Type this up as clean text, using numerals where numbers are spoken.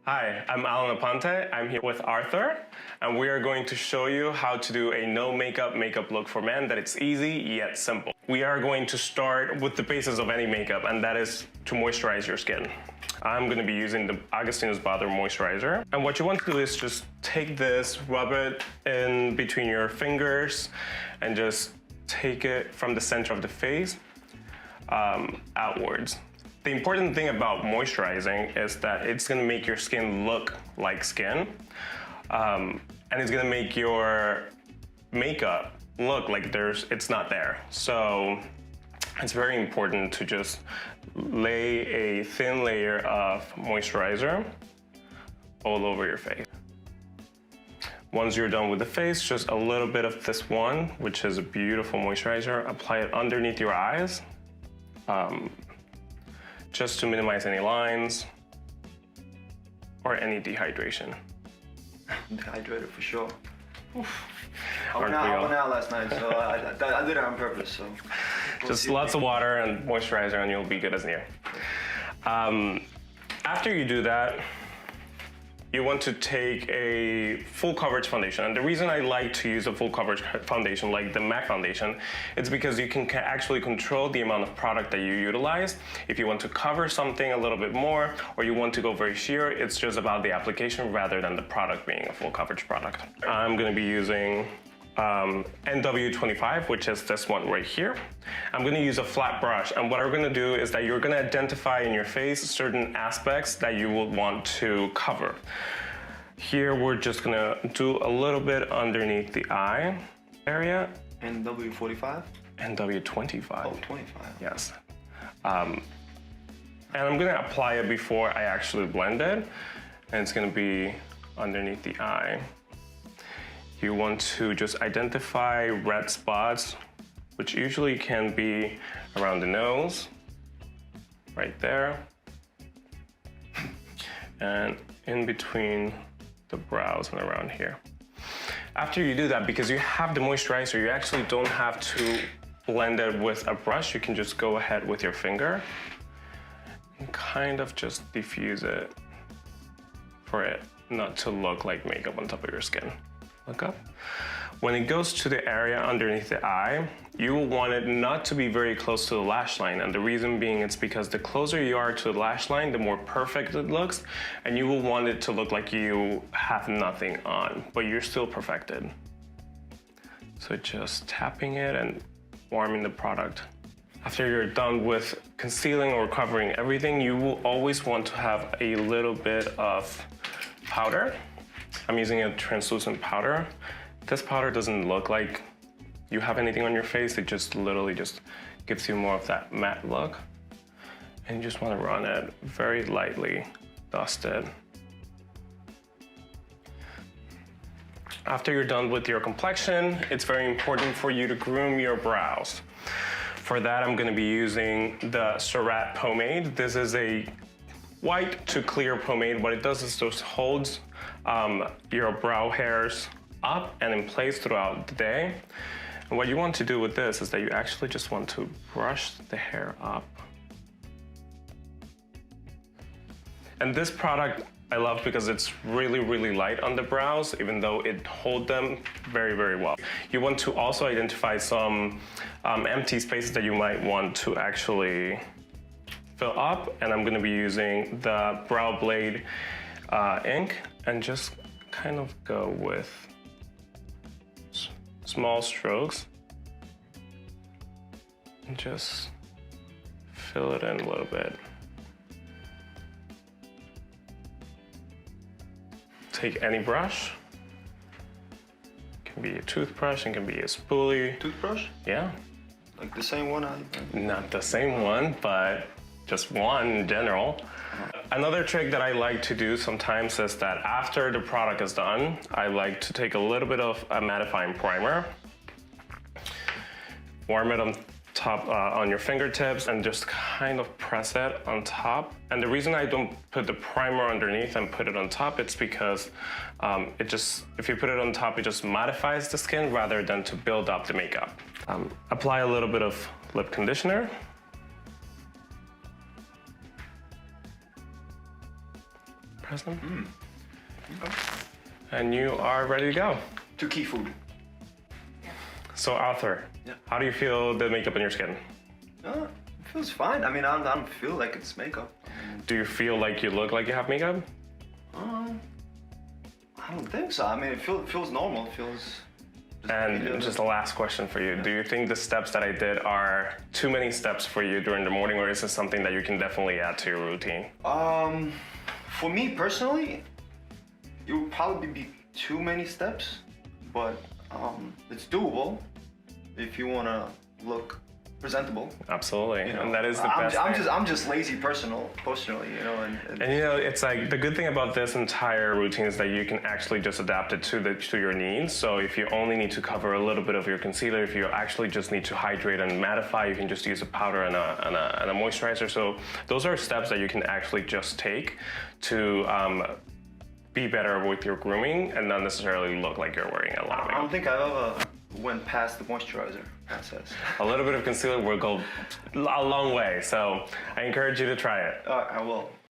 Hi, I'm Alan Aponte. I'm here with Arthur, and we are going to show you how to do a no makeup look for men that it's easy yet simple. We are going to start with the basis of any makeup, and that is to moisturize your skin. I'm going to be using the Agostinho's Butter Moisturizer. And what you want to do is just take this, rub it in between your fingers, and just take it from the center of the face outwards. The important thing about moisturizing is that it's gonna make your skin look like skin, and it's gonna make your makeup look like it's not there. So it's very important to just lay a thin layer of moisturizer all over your face. Once you're done with the face, just a little bit of this one, which is a beautiful moisturizer, apply it underneath your eyes. Just to minimize any lines or any dehydration. Dehydrated for sure. Oof. I went out last night, so I did it on purpose. So just lots of water and moisturizer and you'll be good as new. After you do that, you want to take a full coverage foundation. And the reason I like to use a full coverage foundation like the MAC foundation, it's because you can actually control the amount of product that you utilize. If you want to cover something a little bit more, or you want to go very sheer, it's just about the application rather than the product being a full coverage product. I'm gonna be using NW25, which is this one right here. I'm gonna use a flat brush, and what I'm gonna do is that you're gonna identify in your face certain aspects that you will want to cover. Here, we're just gonna do a little bit underneath the eye area. NW45? NW25. Oh, 25. Yes. And I'm gonna apply it before I actually blend it, and it's gonna be underneath the eye. You want to just identify red spots, which usually can be around the nose, right there, and in between the brows and around here. After you do that, because you have the moisturizer, you actually don't have to blend it with a brush. You can just go ahead with your finger and kind of just diffuse it for it not to look like makeup on top of your skin. Look up. When it goes to the area underneath the eye, you will want it not to be very close to the lash line. And the reason being, it's because the closer you are to the lash line, the more perfect it looks. And you will want it to look like you have nothing on, but you're still perfected. So just tapping it and warming the product. After you're done with concealing or covering everything, you will always want to have a little bit of powder. I'm using a translucent powder. This powder doesn't look like you have anything on your face. It just literally just gives you more of that matte look. And you just want to run it very lightly, dusted. After you're done with your complexion, it's very important for you to groom your brows. For that, I'm going to be using the Surratt pomade. This is a white to clear pomade. What it does is just holds your brow hairs up and in place throughout the day. And what you want to do with this is that you actually just want to brush the hair up. And this product I love because it's really, really light on the brows, even though it holds them very, very well. You want to also identify some empty spaces that you might want to actually fill up, and I'm gonna be using the Brow Blade ink and just kind of go with small strokes and just fill it in a little bit. Take any brush. It can be a toothbrush, it can be a spoolie. Toothbrush? Yeah. Like the same one? Not the same one, but just one in general. Another trick that I like to do sometimes is that after the product is done, I like to take a little bit of a mattifying primer, warm it on top on your fingertips, and just kind of press it on top. And the reason I don't put the primer underneath and put it on top, it's because if you put it on top, it just mattifies the skin rather than to build up the makeup. Apply a little bit of lip conditioner. present. Okay. And you are ready to go. To key food. So Arthur, Yeah. how do you feel the makeup on your skin? It feels fine. I mean, I don't feel like it's makeup. Do you feel like you look like you have makeup? I don't think so. I mean, it feels normal. It feels. And just the last question for you. Do you think the steps that I did are too many steps for you during the morning, or is this something that you can definitely add to your routine? For me personally, it would probably be too many steps, but it's doable if you want to look presentable. Absolutely, You know? and that is the best thing. I'm just lazy personally, you know, And you know, it's like the good thing about this entire routine is that you can actually just adapt it to your needs. So if you only need to cover a little bit of your concealer, if you actually just need to hydrate and mattify, you can just use a powder and a moisturizer. So those are steps that you can actually just take to be better with your grooming and not necessarily look like you're wearing a lot of I don't makeup. think I ever went past the moisturizer process. A little bit of concealer will go a long way. So I encourage you to try it. I will.